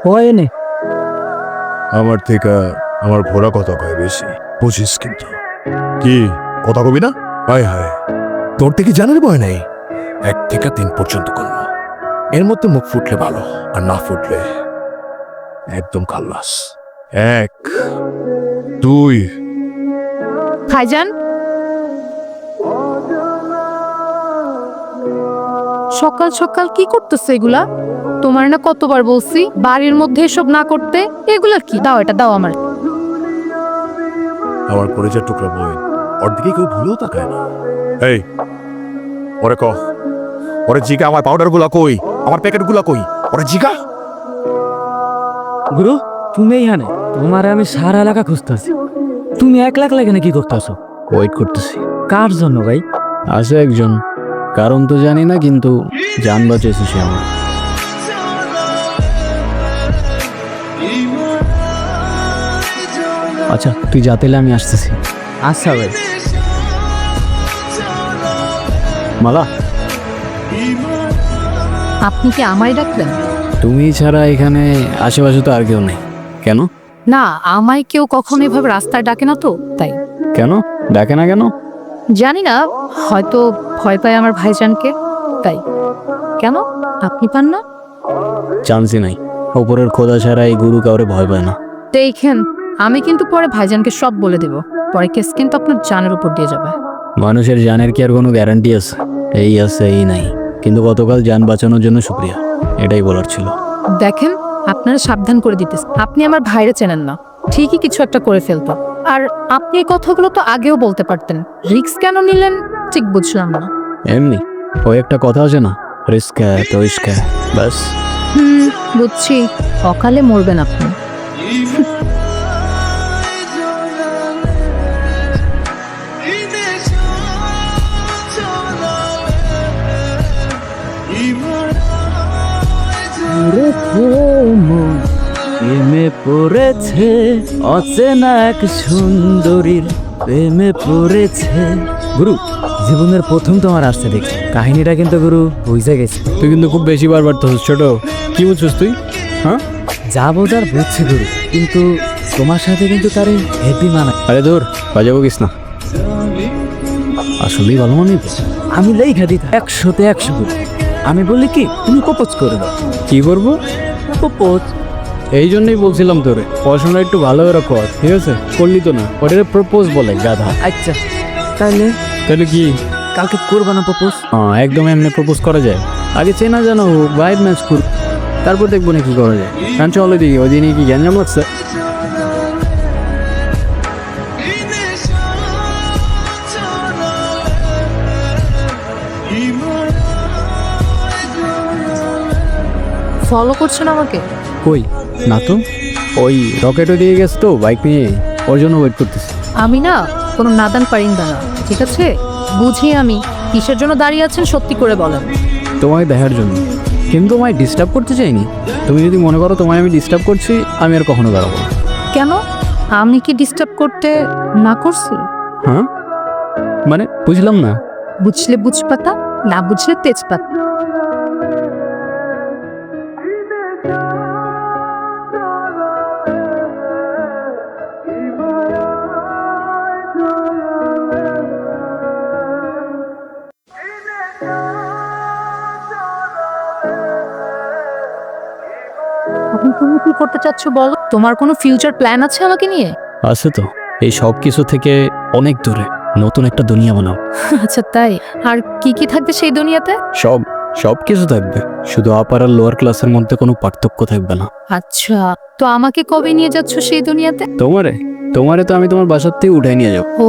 এনে আমার থেকে আমার ঘোড়া কথা কয় বেশি বুঝিস কিন্তু কি কথা কবি না? হায় হায়, তোর থেকে জানার ভয় নেই। 1 থেকে 3 পর্যন্ত করবো, এর মধ্যে মুখ ফুটলে ভালো, আর না ফুটলে একদম খাল্লাস। 1 2 ভাইজান, সকাল সকাল কি করতেছে এগুলা? তোমার না কতবার বলছি বাড়ির মধ্যে এসব না করতে। এগুলা কি? দাও, এটা দাও আমার। আমার কলেজের টুকরা বই, ওর দিকে কেউ ভুলেও তাকায় না। এই ওরে ক, ওরে জিগা আমার পাউডার গুলা কই, আমার প্যাকেট গুলা কই, ওরে জিগা। গুরু, তুমি এইখানে? তোমারে আমি সারা এলাকা খুঁজতেছি। তুমি একলা একলা এখানে কি করতেছো? ওয়েট করতেছি। কার জন্য ভাই? আছে একজন, কারণ তো জানি না, কিন্তু জান বাঁচিয়েছে সে আমার। আচ্ছা তুই যা, তাহলে আমি আসতেছি। আচ্ছা ভাই। মালা, আপনি কি আমায় ডাকলেন? তুমি ছাড়া এখানে আশেপাশে তো আর কেউ নেই। কেন? না, আমায় কেউ কখনো এভাবে রাস্তায় ডাকে না তো, তাই। কেন ডাকে না কেন? জানি না, হয়তো ভয় পায় আমার ভাইজানকে, তাই। কেন, আপনি পান না? চান্সই নাই, ওপরের খোদা ছাড়া এই গুরু কাউরে ভয় পায় না। দেখেন, আমি কিন্তু পরে ভাইজানকে সব বলে দেব, পরে কেস কিন্তু আপনার জানের উপর দিয়ে যাবে। মানুষের জানের কি আর কোনো গ্যারান্টি আছে? এই আছে এই নাই, কিন্তু গতকাল জান বাঁচানোর জন্য শুক্রিয়া, এটাই বলার ছিল। দেখেন, আপনারা সাবধান করে দিতেছে, আপনি আমার ভাইরে চেনেন না, ঠিকই কিছু একটা করে ফেলতো। আর আপনি এই কথাগুলো তো আগেও বলতে পারতেন, রিস্ক কেন নিলেন ঠিক বুঝলাম না। এমনি ওই একটা কথা আছে না, রিস্ক হ্যায় তো ইশক হ্যায়, ব্যাস। বুঝছি, অকালে মরবেন আপনি। প্রেমে পড়েছে অচেনা এক সুন্দরীর, প্রেমে পড়েছে। গুরু, জীবনের প্রথম তোমার আসতে দেখছি, কাহিনীটা কিন্তু গুরু বুঝে গেছে। তুই কিন্তু খুব বেশি বারবার তো ছোট, কি বুঝছিস তুই? হ্যাঁ, যা বোঝার বুঝছি গুরু, কিন্তু তোমার সাথে কিন্তু তারে হেপি মানা। আরে ধর, বাজাবো কিস না, আসলেই ভালো মানে। আমি লেখা দিই 100-তে 100 গুরু। আমি বলি কি, তুমি প্রপোজ করে দাও। কি করবো? প্রপোজ। এই জন্যই বলছিলাম তোরে পড়াশোনা একটু ভালো করে কর, ঠিক আছে? করলি তো না, ওটারে প্রপোজ বলে গাধা। আচ্ছা, তাহলে তাহলে কি কালকে করবা না প্রপোজ? হ্যাঁ, একদম এমনি প্রপোজ করা যায়? আগে চেনা জানো হোক, ভাইব ম্যাচ করুক, তারপর দেখবো না কি করা যায়। কারণ চলো দিকে ওই দিনই কি গ্যাঞ্জাম লাগছে। ফলো করছেন আমাকে? কই না তো, ওই রকেটও দিয়ে গেছে তো বাইক নিয়ে, ওর জন্য ওয়েট করতেছি। আমি না কোনো নাদান পারিন্দা না, ঠিক আছে? বুঝি আমি কিসের জন্য দাঁড়িয়ে আছেন, সত্যি করে বলেন। তোমায় দেখার জন্য, কিন্তু আমায় ডিস্টার্ব করতে চাইনি। তুমি যদি মনে করো তোমায় আমি ডিস্টার্ব করছি, আমি আর কখনো দাঁড়াবো না। কেন, আমি কি ডিস্টার্ব করতে না করছি? হ্যাঁ মানে বুঝলাম না। বুঝলে বুঝপাতা, না বুঝলে তেজপাতা। এখন তুমি কি করতে চাচ্ছ বলো? তোমার কোনো ফিউচার প্ল্যান আছে আমাকে নিয়ে? আছে তো, এই সব কিছু থেকে অনেক দূরে নতুন একটা দুনিয়া বানাও। আচ্ছা তাই? আর কি কি থাকবে সেই দুনিয়াতে? সব সব কিছু থাকবে, শুধু আপার আর লোয়ার ক্লাসের মধ্যে কোনো পার্থক্য থাকবে না। আচ্ছা, তো আমাকে কবে নিয়ে যাচ্ছ সেই দুনিয়াতে? তোমারে তোমারে তো আমি তোমার বাসার থেকে উঠাই নিয়ে যাবো। ও,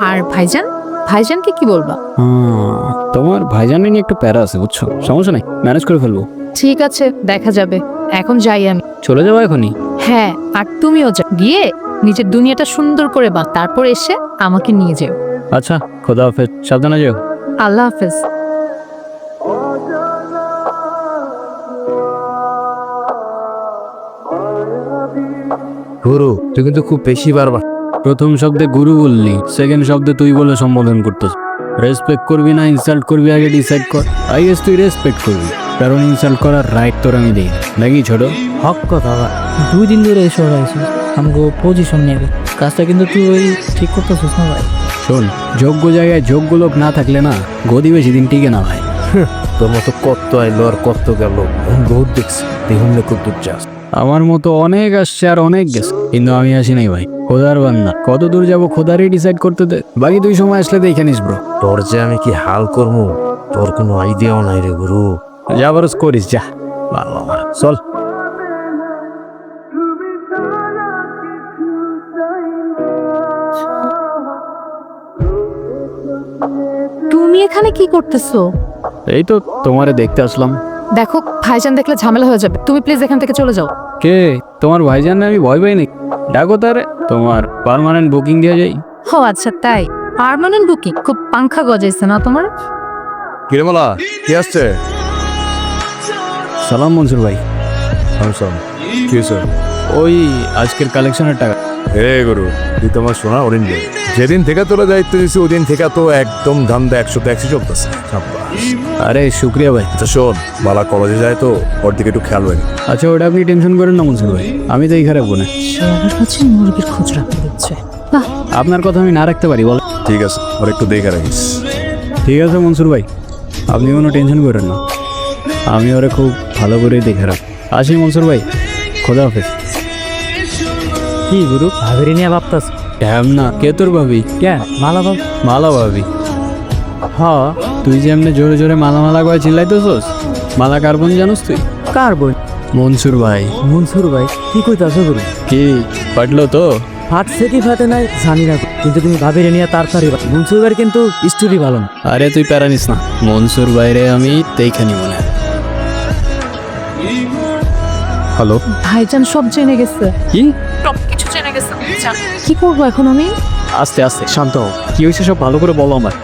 আর ভাইজান? ভাইজানকে কি বলবা? তোমার ভাইজানের নিয়ে একটু প্যারা আছে বুঝছো, সমস্যা নাই, ম্যানেজ করে ফেলবো। ঠিক আছে, দেখা যাবে। এখন যাই আমি। চলে যাবো এখনই? হ্যাঁ, আর তুমিও যা, গিয়ে নিজের দুনিয়াটা সুন্দর করে বা, তারপর এসে আমাকে নিয়ে যেও। আচ্ছা, খোদা হাফেজ, সাবধানে যেও। আল্লাহ হাফেজ। গুরু, তুই কিন্তু খুব বেশি বারবার। প্রথম শব্দে গুরু বললি, সেকেন্ড শব্দে তুই বলে সম্বোধন করতেছ। রেসপেক্ট করবি না ইনসাল্ট করবি আগে ডিসাইড কর। আই গেস তুই রেসপেক্ট করবি, কারণ ইনসাল্ট করার রাইট তোর আমি দিই নাকি ছোট? হক কথা ভাই। 2 দিন ধরে এসে আইছিস আমাকে পজিশন নেবে, কাজটা কিন্তু তুই ঠিক করতেছিস না ভাই। শোন, যোগ্য জায়গায় যোগ্য লোক না থাকলে না গদি বেশি দিন টিকে না ভাই। তোর মতো কত আইলো আর কত গেল, বহুত দেখছি। দেখুন না খুব দূর যাস। আমার মতো অনেক আসছে আর অনেক গেছে, কিন্তু আমি আসি নাই ভাই। খোদার বান্না, কত দূর যাবো খোদারই ডিসাইড করতে দে। বাকি তুই সময় আসলে দেখে নিস ব্রো। তোর যে আমি কি হাল করবো তোর কোনো আইডিয়াও নাই রে গুরু। যা বরস করিস যা। ভালো আমার চল। তুমি এখানে কি করতেছো? এই তো তোমারে দেখতে আসলাম। দেখো, ভাইজান দেখলে ঝামেলা হয়ে যাবে, তুমি প্লিজ এখান থেকে চলে যাও। কে তোমার ভাইজান? আমি ভয় পাই নাকি? ডাকো তারে, তোমার পার্মানেন্ট বুকিং দিয়ে যাই। ও আচ্ছা তাই, পার্মানেন্ট বুকিং? খুব পাংখা গজাইছে না তোমার? কিরেমালা কি আসছে? সালাম মনসুর ভাই। কি হয়েছে? ওই আজকের কালেকশনের টাকা। হে গুরু, তুই তোমার সোনা হরিণ রে। যেদিন থেকে তোরা দায়িত্ব দিয়েছি ওদিন থেকে তো একদম ধান্দা 100-100 চলতেছে। আরে শুক্রিয়া ভাই। আচ্ছা শোন, বালা কলেজে যায় তো ওর দিকে একটু খেয়াল রাখবি। আচ্ছা ওটা আপনি টেনশন করেন না মনসুর ভাই, আমি তো এই খারাপ না। আমার কাছে মুরগির খোঁজ রাখতে দিচ্ছে। বাহ, আপনার কথা আমি না রাখতে পারি বল? ঠিক আছে, ওর একটু দেখে রাখিস। ঠিক আছে মনসুর ভাই, আপনি কোনো টেনশন করেন না, আমি ওরে খুব ভালো করেই দেখে রাখ। আসি মনসুর ভাই, খোদা হাফেজ। কি গুরু, ভাবেরি নিয়ে ভাবতাস? ড্যাম না, কে তোর ভাবি? কে মালা ভাব? মালা ভাবি? হ, তুই যে এমনি জোরে জোরে মালা মালা করে চিল্লাইতেছস, মালা কার বোন জানোস তুই? কার বই? মনসুর ভাই। মনসুর ভাই? কি কইতাছ গুরু? কি পাটলো তো? ফাটছে কি ফাটে নাই জানি না, কিন্তু তুমি ভাবেরি নিয়ে তাড়াতাড়ি। মনসুর ভাইয়ের কিন্তু স্টোরি ভালো না। আরে তুই প্যারা নিস না, মনসুর বাইরে আমি তেইখানি মনে হয়। হ্যালো, ভাইজান সব জেনে গেছে, কি? সব কিছু জেনে গেছে। ভাইজান, কি করবো এখন আমি? আস্তে আস্তে শান্ত হও, কি হয়েছে সব ভালো করে বলো আমার।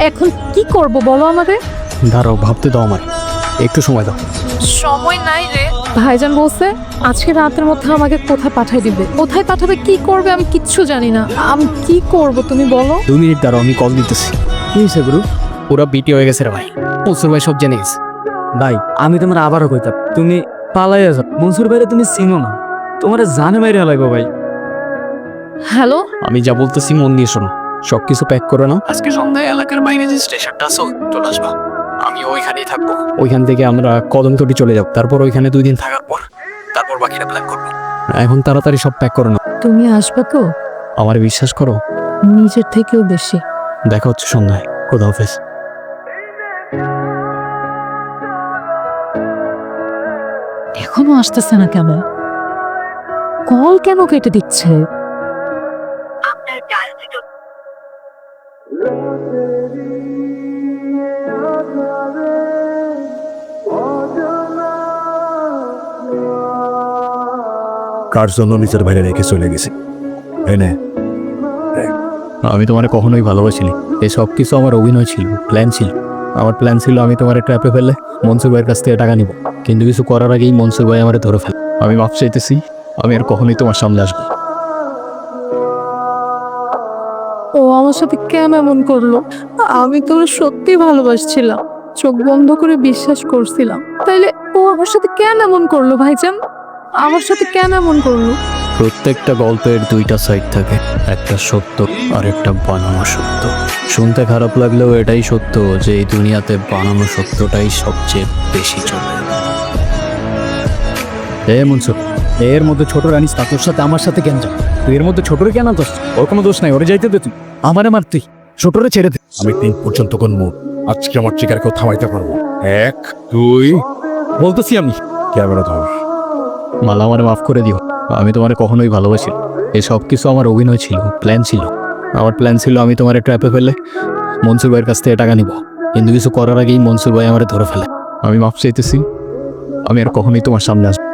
এখন কি করব বলো আমাদের? দাঁড়াও, ভাবতে দাও আমার, একটু সময় দাও। সময় নাই রে। ভাইজান বলছে আজকে রাতের মধ্যে আমাকে কোথায় পাঠাই দিবে, কোথায় পাঠাবে, কি করবে আমি কিচ্ছু জানি না। আমি কি করব তুমি বলো? 2 মিনিট দাঁড়াও, আমি কল দিতেছি। কি হয়েছে গুরু? পুরো বিটি হয়ে গেছে রে ভাই, মনসুর ভাই সব জেনে গেছে। ভাই আমি তোমার আবারও কইতাম, তুমি পালাইয়া যাও। মনসুর ভাইরে তুমি চিনো না, তোমার জানে মাইরে লাগবো ভাই। হ্যালো, আমি যা বলতেছি মন দিয়ে শোনো, সব কিছু প্যাক করে নাও। আজকে সন্ধ্যায় এলাকার বাইরে যে স্টেশনটা আছে চলে আসবা, আমি ওইখানেই থাকবো। ওইখান থেকে আমরা কদমতলি চলে যাব, তারপর ওইখানে 2 দিন থাকার পর তারপর বাকিটা প্ল্যান করবো। এখন তাড়াতাড়ি সব প্যাক করে নাও। তুমি আসবে তো? আমার বিশ্বাস করো, নিজের থেকেও বেশি। দেখা হচ্ছে সন্ধ্যায়। খোদা হাফেজ। এখনো আসতেছে না কেন? কল কেন কেটে দিচ্ছে? কার জন্য নিজের বাইরে রেখে চলে গেছি। এনে আমি তোমার কখনোই ভালোবাসিনি, এই সব কিছু আমার অভিনয় ছিল, প্ল্যান ছিল। আমার প্ল্যান ছিল আমি তোমার ট্র্যাপে ফেলে মনসুর ভাইয়ের কাছ থেকে টাকা নিব, কিন্তু কিছু করার আগেই মনসুর ভাই আমার ধরে ফেলে। আমি মাফ চাইতেছি, আমি আর কখনোই তোমার সামনে আসবো। ও আমার সাথে কেন এমন করলো? আমি তো সত্যি ভালোবাসছিলাম, চোখ বন্ধ করে বিশ্বাস করছিলাম। তাইলে ও আমার সাথে কেন এমন করলো ভাইজান? আমার সাথে কেন এমন করলো? প্রত্যেকটা গল্পের 2টা সাইড থাকে, একটা সত্য আর একটা বানানো সত্য। শুনতে খারাপ লাগলেও এটাই সত্য যে এই দুনিয়াতে বানানো সত্যটাই সবচেয়ে বেশি চলে। মনসুর, এর মধ্যে ছোট রানিস তা তোর সাথে আমার সাথে কেন যা? তুই এর মধ্যে ছোটরে কেন দোষ? ওর কোনো দোষ নাই, ওরে যাইতে দে তুই। আমারে মার তুই, ছোটরে ছেড়ে দে। আমি 3 পর্যন্ত গুনবো, আজকে আমার চিকার কেউ থামাইতে পারবো। 1 2 বলতেছি আমি। ক্যামেরা ধর। মালা আমারে মাফ করে দিও, আমি তোমারে কখনোই ভালোবাসি। এই সব কিছু আমার অভিনয় ছিল, প্ল্যান ছিল। আমার প্ল্যান ছিল আমি তোমার ট্র্যাপে ফেলে মনসুর ভাইয়ের কাছ থেকে টাকা নিব, কিন্তু কিছু করার আগেই মনসুর ভাই আমার ধরে ফেলে। আমি মাফ চাইতেছি, আমি আর কখনোই তোমার সামনে আসবো।